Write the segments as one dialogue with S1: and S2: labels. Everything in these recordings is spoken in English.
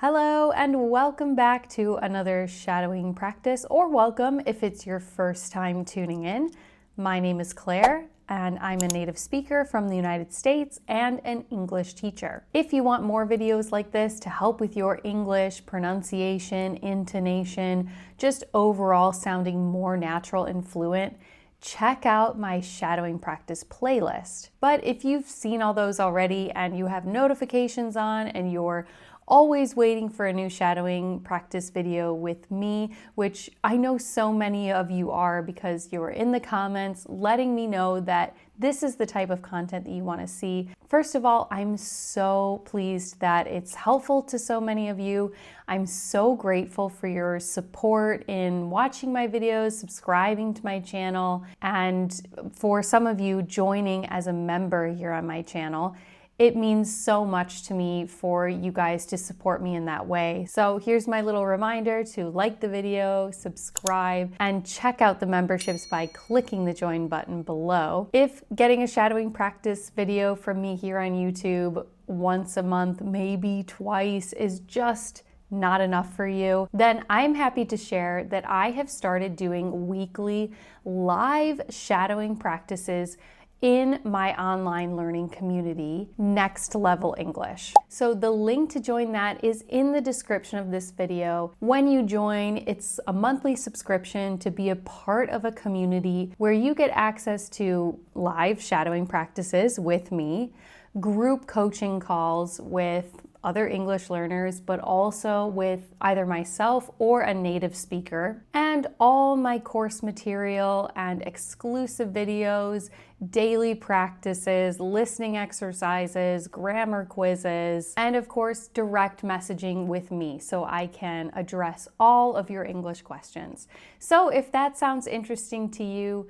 S1: Hello and welcome back to another shadowing practice, or welcome if it's your first time tuning in. My name is Claire and I'm a native speaker from the United States and an English teacher. If you want more videos like this to help with your English pronunciation, intonation, just overall sounding more natural and fluent, check out my shadowing practice playlist. But if you've seen all those already and you have notifications on and you're always waiting for a new shadowing practice video with me, which I know so many of you are because you're in the comments letting me know that this is the type of content that you want to see. First of all, I'm so pleased that it's helpful to so many of you. I'm so grateful for your support in watching my videos, subscribing to my channel, and for some of you joining as a member here on my channel. It means so much to me for you guys to support me in that way. So here's my little reminder to like the video, subscribe, and check out the memberships by clicking the join button below. If getting a shadowing practice video from me here on YouTube once a month, maybe twice, is just not enough for you, then I'm happy to share that I have started doing weekly live shadowing practices in my online learning community, Next Level English. So the link to join that is in the description of this video. When you join, it's a monthly subscription to be a part of a community where you get access to live shadowing practices with me, group coaching calls with other English learners, but also with either myself or a native speaker, and all my course material and exclusive videos, daily practices, listening exercises, grammar quizzes, and of course, direct messaging with me so I can address all of your English questions. So if that sounds interesting to you,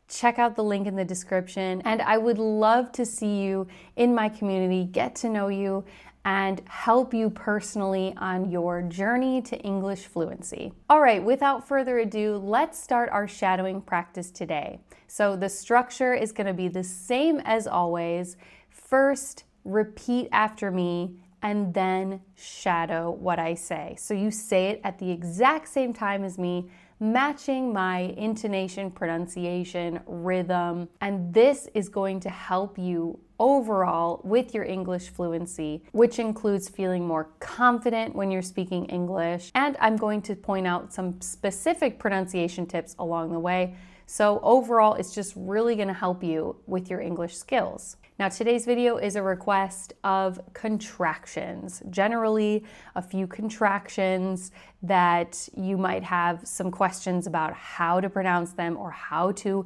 S1: check out the link in the description, and I would love to see you in my community, get to know you, and help you personally on your journey to English fluency. All right, without further ado, let's start our shadowing practice today. So the structure is going to be the same as always. First, repeat after me, and then shadow what I say. So you say it at the exact same time as me, matching my intonation, pronunciation, rhythm, and this is going to help you overall with your English fluency, which includes feeling more confident when you're speaking English. And I'm going to point out some specific pronunciation tips along the way. So overall, it's just really going to help you with your English skills. Now, today's video is a request of contractions, generally a few contractions that you might have some questions about how to pronounce them or how to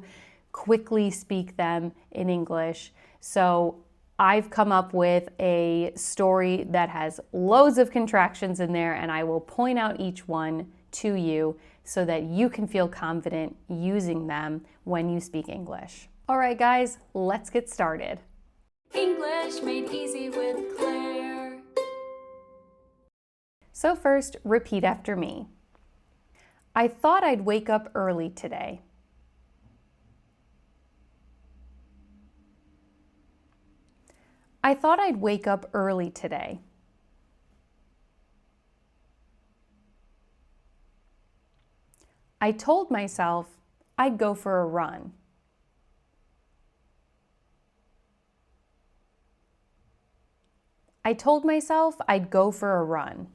S1: quickly speak them in English. So I've come up with a story that has loads of contractions in there, and I will point out each one to you so that you can feel confident using them when you speak English. All right, guys, let's get started.
S2: English made easy with Claire.
S1: So first, repeat after me. I thought I'd wake up early today. I thought I'd wake up early today. I told myself I'd go for a run. I told myself I'd go for a run.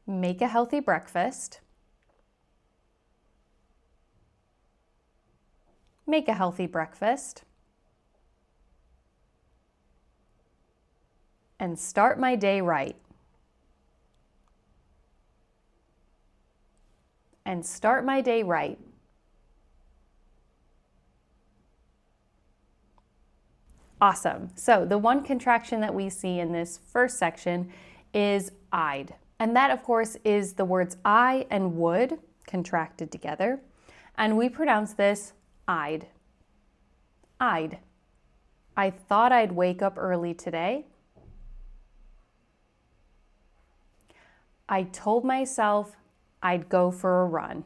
S1: Make a healthy breakfast. Make a healthy breakfast. And start my day right. And start my day right. Awesome. So the one contraction that we see in this first section is I'd. And that, of course, is the words I and would contracted together. And we pronounce this I'd. I'd. I thought I'd wake up early today. I told myself I'd go for a run.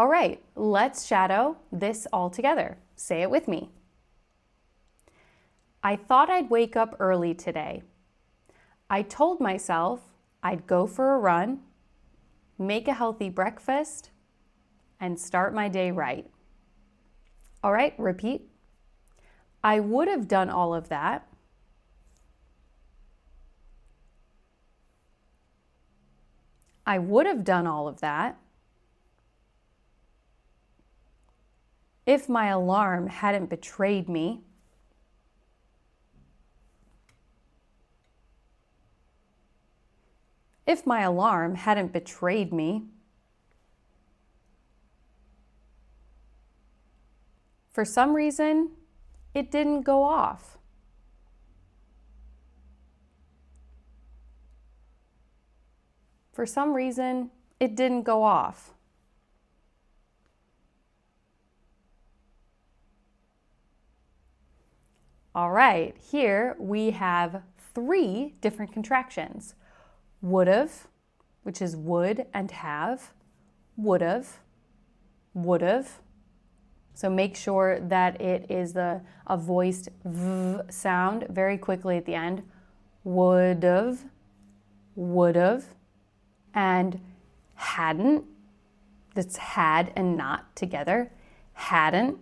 S1: All right, let's shadow this all together. Say it with me. I thought I'd wake up early today. I told myself I'd go for a run, make a healthy breakfast, and start my day right. All right, repeat. I would have done all of that. I would have done all of that if my alarm hadn't betrayed me. If my alarm hadn't betrayed me. For some reason, it didn't go off. For some reason, it didn't go off. All right, here we have 3 different contractions. Would've, which is would and have, would've, would've. So make sure that it is a voiced v sound very quickly at the end. Would've, would've, and hadn't. That's had and not together. Hadn't.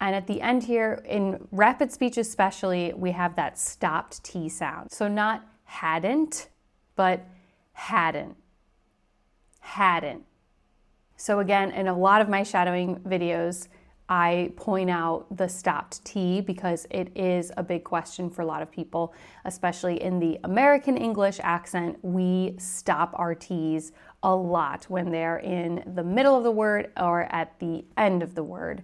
S1: And at the end here, in rapid speech especially, we have that stopped T sound. So not hadn't, but hadn't. Hadn't. So again, in a lot of my shadowing videos, I point out the stopped T because it is a big question for a lot of people, especially in the American English accent. We stop our T's a lot when they're in the middle of the word or at the end of the word.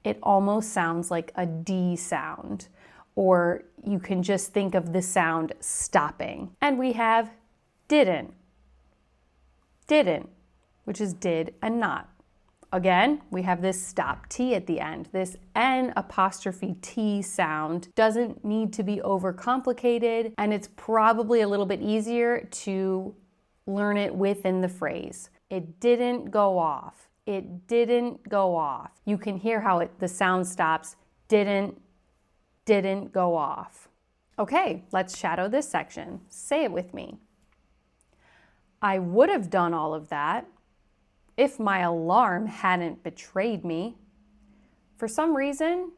S1: It almost sounds like a D sound, or you can just think of the sound stopping. And we have didn't, which is did and not. Again, we have this stop T at the end. This N apostrophe T sound doesn't need to be overcomplicated, and it's probably a little bit easier to learn it within the phrase. It didn't go off. It didn't go off. You can hear how the sound stops. Didn't go off. Okay, let's shadow this section. Say it with me. I would have done all of that if my alarm hadn't betrayed me. For some reason,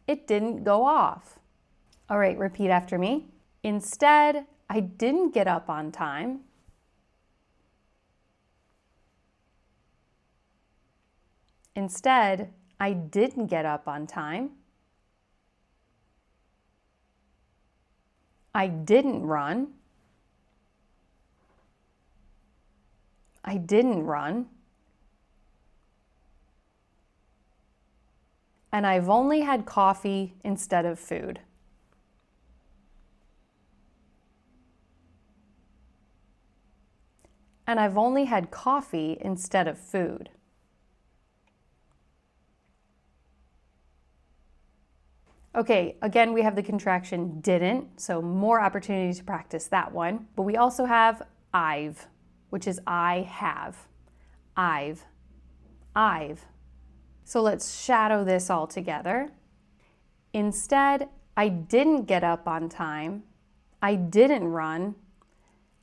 S1: it didn't go off. All right, repeat after me. Instead, I didn't get up on time. Instead, I didn't get up on time. I didn't run. I didn't run. And I've only had coffee instead of food. And I've only had coffee instead of food. Okay, again, we have the contraction didn't, so more opportunity to practice that one. But we also have I've, which is I have. I've. So let's shadow this all together. Instead, I didn't get up on time. I didn't run.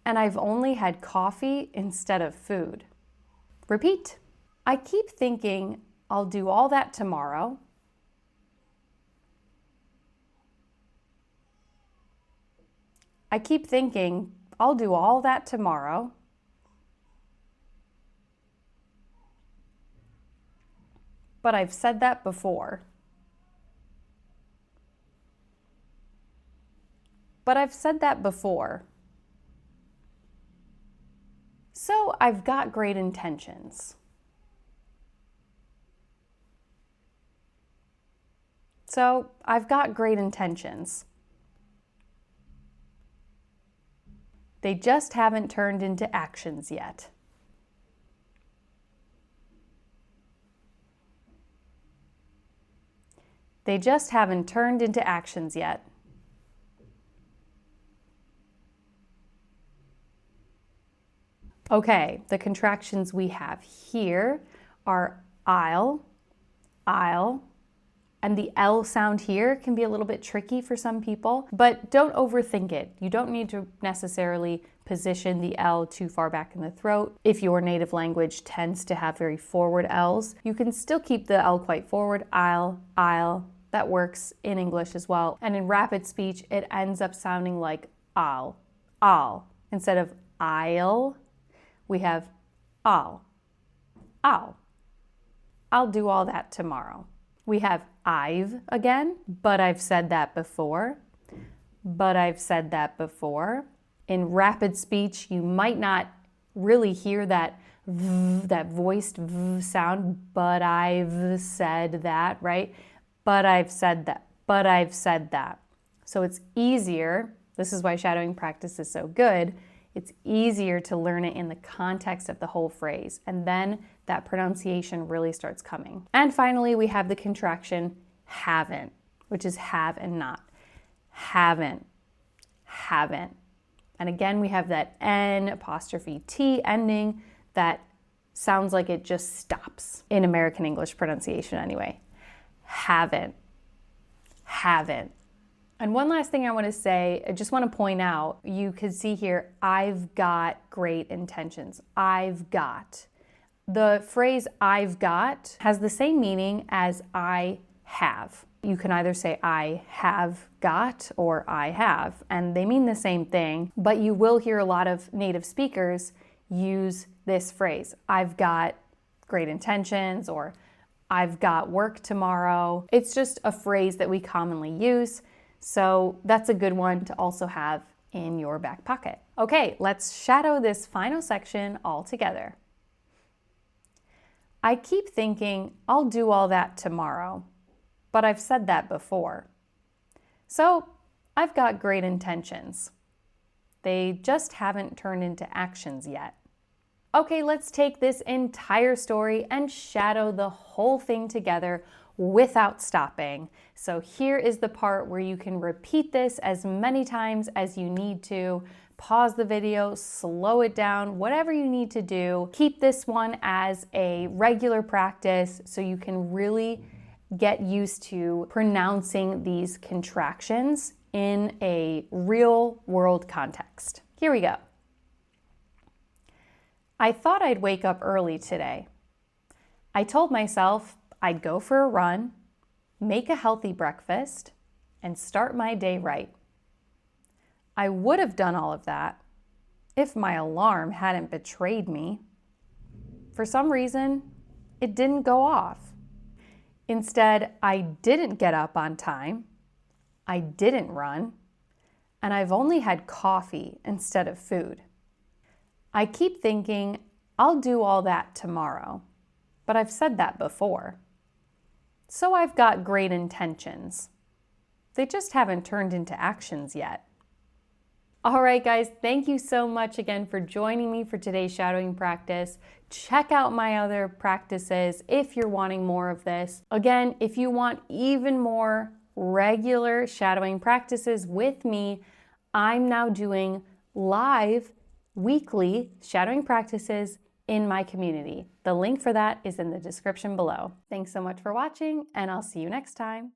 S1: And I've only had coffee instead of food. Repeat. I keep thinking I'll do all that tomorrow. I keep thinking, I'll do all that tomorrow. But I've said that before. But I've said that before. So I've got great intentions. So I've got great intentions. They just haven't turned into actions yet. They just haven't turned into actions yet. Okay, the contractions we have here are I'll, and the L sound here can be a little bit tricky for some people, but don't overthink it. You don't need to necessarily position the L too far back in the throat. If your native language tends to have very forward L's, you can still keep the L quite forward. I'll. That works in English as well. And in rapid speech, it ends up sounding like I'll. Instead of I'll, we have I'll. I'll do all that tomorrow. We have I've again, but I've said that before. In rapid speech, you might not really hear that voiced sound, but I've said that, right? But I've said that. So it's easier. This is why shadowing practice is so good. It's easier to learn it in the context of the whole phrase, and then that pronunciation really starts coming. And finally, we have the contraction haven't, which is have and not. Haven't. And again, we have that N''T ending that sounds like it just stops in American English pronunciation anyway. Haven't. And one last thing I want to say, I just want to point out, you could see here, I've got great intentions. I've got. The phrase I've got has the same meaning as I have. You can either say I have got or I have, and they mean the same thing, but you will hear a lot of native speakers use this phrase, I've got great intentions, or I've got work tomorrow. It's just a phrase that we commonly use. So that's a good one to also have in your back pocket. Okay, let's shadow this final section all together. I keep thinking I'll do all that tomorrow, but I've said that before. So I've got great intentions. They just haven't turned into actions yet. Okay, let's take this entire story and shadow the whole thing together without stopping. So here is the part where you can repeat this as many times as you need to. Pause the video, slow it down, whatever you need to do. Keep this one as a regular practice so you can really get used to pronouncing these contractions in a real world context. Here we go. I thought I'd wake up early today. I told myself I'd go for a run, make a healthy breakfast, and start my day right. I would have done all of that if my alarm hadn't betrayed me. For some reason, it didn't go off. Instead, I didn't get up on time, I didn't run, and I've only had coffee instead of food. I keep thinking I'll do all that tomorrow, but I've said that before. So I've got great intentions. They just haven't turned into actions yet. All right, guys, thank you so much again for joining me for today's shadowing practice. Check out my other practices if you're wanting more of this. Again, if you want even more regular shadowing practices with me, I'm now doing live weekly shadowing practices in my community. The link for that is in the description below. Thanks so much for watching, and I'll see you next time.